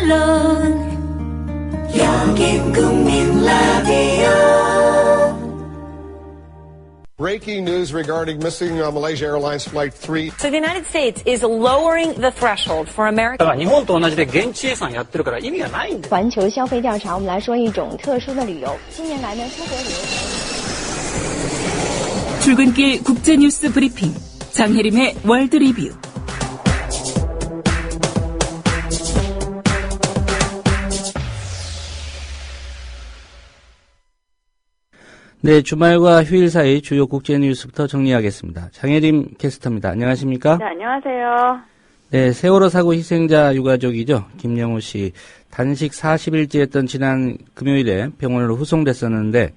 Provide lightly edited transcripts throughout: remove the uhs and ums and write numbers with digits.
언론 여긴 국민 라디오. Breaking news regarding missing Malaysia Airlines Flight 3. So the United States is lowering the threshold for American. 日本と同じで現地予算やってるから意味がないんだ。环球消费调查，我们来说一种特殊的旅游。近年来呢，出国旅游。 출근길 국제뉴스 브리핑 장혜림의 월드 리뷰. 네, 주말과 휴일 사이 주요 국제 뉴스부터 정리하겠습니다. 장혜림 캐스터입니다. 안녕하십니까? 네, 안녕하세요. 네, 세월호 사고 희생자 유가족이죠. 김영호 씨. 단식 40일째였던 지난 금요일에 병원으로 후송됐었는데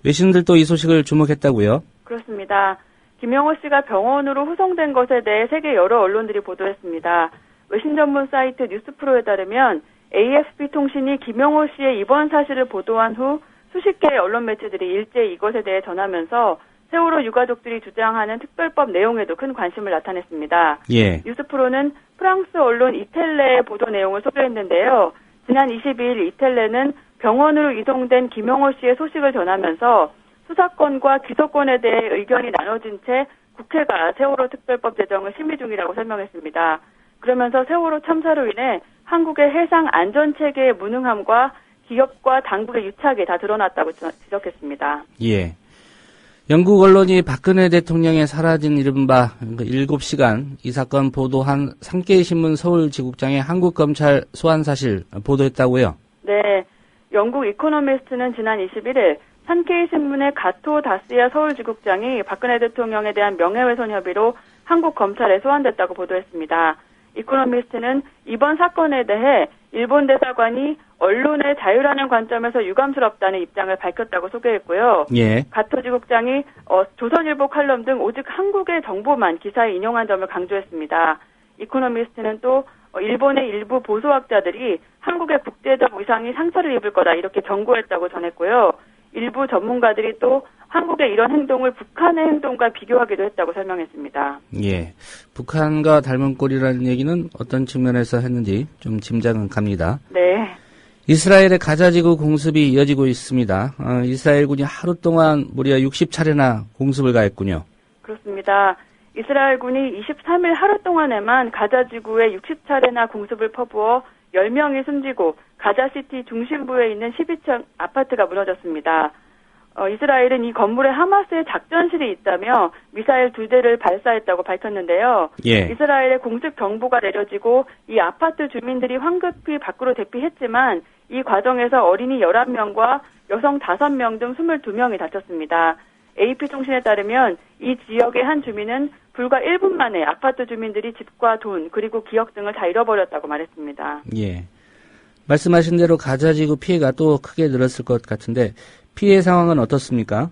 외신들도 이 소식을 주목했다고요? 그렇습니다. 김영호 씨가 병원으로 후송된 것에 대해 세계 여러 언론들이 보도했습니다. 외신 전문 사이트 뉴스프로에 따르면 AFP 통신이 김영호 씨의 입원 사실을 보도한 후 수십 개의 언론 매체들이 일제히 이것에 대해 전하면서 세월호 유가족들이 주장하는 특별법 내용에도 큰 관심을 나타냈습니다. 예. 뉴스프로는 프랑스 언론 이텔레의 보도 내용을 소개했는데요. 지난 22일 이텔레는 병원으로 이송된 김영호 씨의 소식을 전하면서 수사권과 기소권에 대해 의견이 나눠진 채 국회가 세월호 특별법 제정을 심의 중이라고 설명했습니다. 그러면서 세월호 참사로 인해 한국의 해상 안전체계의 무능함과 기업과 당국의 유착이 다 드러났다고 지적했습니다. 예. 영국 언론이 박근혜 대통령의 사라진 이른바 7시간 이 사건 보도한 산케이 신문 서울지국장의 한국 검찰 소환 사실 보도했다고요? 네. 영국 이코노미스트는 지난 21일 산케이 신문의 가토 다스야 서울지국장이 박근혜 대통령에 대한 명예훼손 혐의로 한국 검찰에 소환됐다고 보도했습니다. 이코노미스트는 이번 사건에 대해 일본 대사관이 언론의 자유라는 관점에서 유감스럽다는 입장을 밝혔다고 소개했고요. 예. 가토 지국장이 조선일보 칼럼 등 오직 한국의 정보만 기사에 인용한 점을 강조했습니다. 이코노미스트는 또 일본의 일부 보수학자들이 한국의 국제적 위상이 상처를 입을 거다 이렇게 경고했다고 전했고요. 일부 전문가들이 또 한국의 이런 행동을 북한의 행동과 비교하기도 했다고 설명했습니다. 예, 북한과 닮은 꼴이라는 얘기는 어떤 측면에서 했는지 좀 짐작은 갑니다. 네. 이스라엘의 가자지구 공습이 이어지고 있습니다. 이스라엘군이 하루 동안 무려 60차례나 공습을 가했군요. 그렇습니다. 이스라엘군이 23일 하루 동안에만 가자지구에 60차례나 공습을 퍼부어 10명이 숨지고 가자시티 중심부에 있는 12층 아파트가 무너졌습니다. 이스라엘은 이 건물에 하마스의 작전실이 있다며 미사일 2대를 발사했다고 밝혔는데요. 예. 이스라엘의 공습 경보가 내려지고 이 아파트 주민들이 황급히 밖으로 대피했지만 이 과정에서 어린이 11명과 여성 5명 등 22명이 다쳤습니다. AP통신에 따르면 이 지역의 한 주민은 불과 1분 만에 아파트 주민들이 집과 돈 그리고 기억 등을 다 잃어버렸다고 말했습니다. 예. 말씀하신 대로 가자지구 피해가 또 크게 늘었을 것 같은데 피해 상황은 어떻습니까?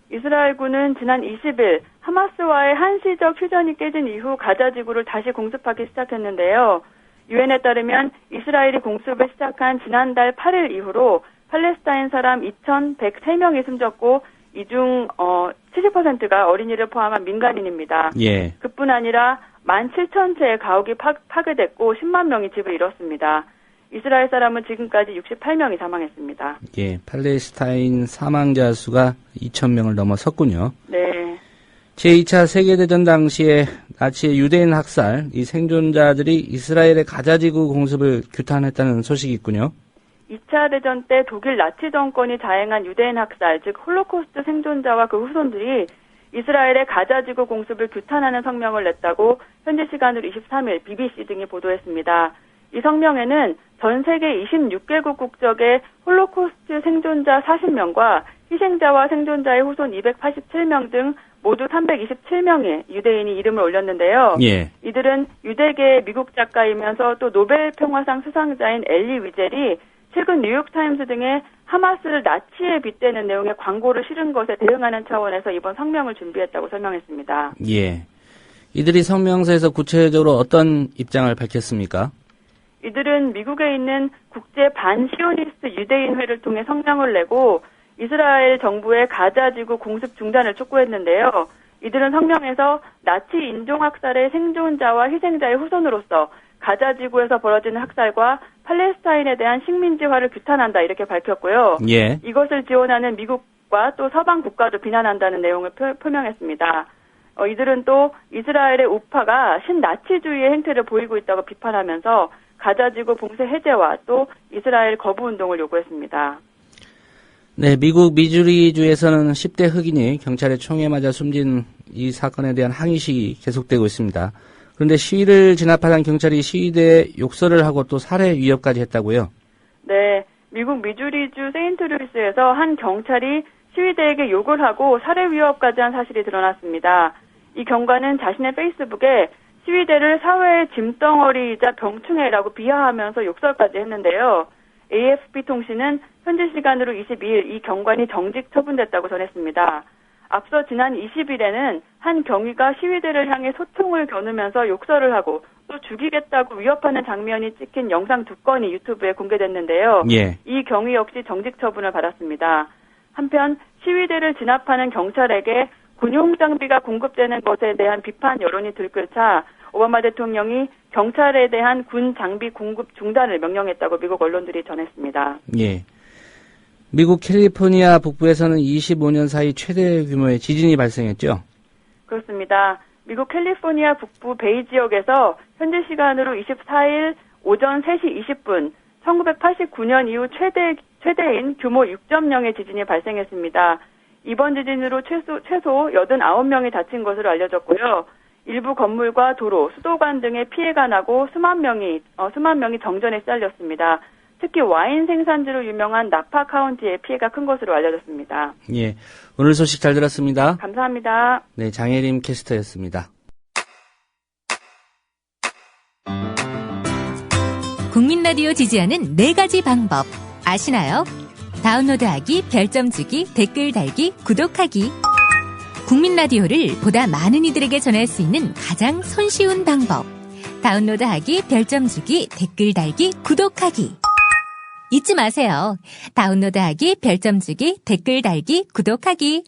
이스라엘군은 지난 20일 하마스와의 한시적 휴전이 깨진 이후 가자지구를 다시 공습하기 시작했는데요. 유엔에 따르면 이스라엘이 공습을 시작한 지난달 8일 이후로 팔레스타인 사람 2,103명이 숨졌고 이 중 70%가 어린이를 포함한 민간인입니다. 예. 그뿐 아니라 17,000채의 가옥이 파괴됐고 10만 명이 집을 잃었습니다. 이스라엘 사람은 지금까지 68명이 사망했습니다. 예, 팔레스타인 사망자 수가 2,000명을 넘어섰군요. 네. 제2차 세계대전 당시에 나치의 유대인 학살, 이 생존자들이 이스라엘의 가자지구 공습을 규탄했다는 소식이 있군요. 2차 대전 때 독일 나치 정권이 자행한 유대인 학살, 즉 홀로코스트 생존자와 그 후손들이 이스라엘의 가자지구 공습을 규탄하는 성명을 냈다고 현지 시간으로 23일 BBC 등이 보도했습니다. 이 성명에는 전 세계 26개국 국적의 홀로코스트 생존자 40명과 희생자와 생존자의 후손 287명 등 모두 327명의 유대인이 이름을 올렸는데요. 예. 이들은 유대계의 미국 작가이면서 또 노벨 평화상 수상자인 엘리 위젤이 최근 뉴욕타임스 등의 하마스를 나치에 빗대는 내용의 광고를 실은 것에 대응하는 차원에서 이번 성명을 준비했다고 설명했습니다. 예. 이들이 성명서에서 구체적으로 어떤 입장을 밝혔습니까? 이들은 미국에 있는 국제 반시오니스트 유대인회를 통해 성명을 내고 이스라엘 정부의 가자지구 공습 중단을 촉구했는데요. 이들은 성명에서 나치 인종학살의 생존자와 희생자의 후손으로서 가자 지구에서 벌어지는 학살과 팔레스타인에 대한 식민지화를 규탄한다 이렇게 밝혔고요. 예. 이것을 지원하는 미국과 또 서방 국가도 비난한다는 내용을 표명했습니다. 이들은 또 이스라엘의 우파가 신나치주의의 행태를 보이고 있다고 비판하면서 가자 지구 봉쇄 해제와 또 이스라엘 거부 운동을 요구했습니다. 네, 미국 미주리주에서는 10대 흑인이 경찰의 총에 맞아 숨진 이 사건에 대한 항의식이 계속되고 있습니다. 그런데 시위를 진압하던 경찰이 시위대에 욕설을 하고 또 살해 위협까지 했다고요? 네, 미국 미주리주 세인트루이스에서 한 경찰이 시위대에게 욕을 하고 살해 위협까지 한 사실이 드러났습니다. 이 경관은 자신의 페이스북에 시위대를 사회의 짐덩어리이자 병충해라고 비하하면서 욕설까지 했는데요. AFP 통신은 현지 시간으로 22일 이 경관이 정직 처분됐다고 전했습니다. 앞서 지난 20일에는 한 경위가 시위대를 향해 소총을 겨누면서 욕설을 하고 또 죽이겠다고 위협하는 장면이 찍힌 영상 2건이 유튜브에 공개됐는데요. 예. 이 경위 역시 정직 처분을 받았습니다. 한편 시위대를 진압하는 경찰에게 군용 장비가 공급되는 것에 대한 비판 여론이 들끓자 오바마 대통령이 경찰에 대한 군 장비 공급 중단을 명령했다고 미국 언론들이 전했습니다. 예. 미국 캘리포니아 북부에서는 25년 사이 최대 규모의 지진이 발생했죠? 그렇습니다. 미국 캘리포니아 북부 베이 지역에서 현지 시간으로 24일 오전 3시 20분 1989년 이후 최대인 규모 6.0의 지진이 발생했습니다. 이번 지진으로 최소 89명이 다친 것으로 알려졌고요. 일부 건물과 도로, 수도관 등에 피해가 나고 수만 명이 정전에 시달렸습니다. 특히 와인 생산지로 유명한 나파 카운티의 피해가 큰 것으로 알려졌습니다. 예. 오늘 소식 잘 들었습니다. 감사합니다. 네, 장혜림 캐스터였습니다. 국민 라디오 지지하는 4가지 방법 아시나요? 다운로드하기, 별점 주기, 댓글 달기, 구독하기. 국민 라디오를 보다 많은 이들에게 전할 수 있는 가장 손쉬운 방법. 다운로드하기, 별점 주기, 댓글 달기, 구독하기. 잊지 마세요. 다운로드하기, 별점 주기, 댓글 달기, 구독하기.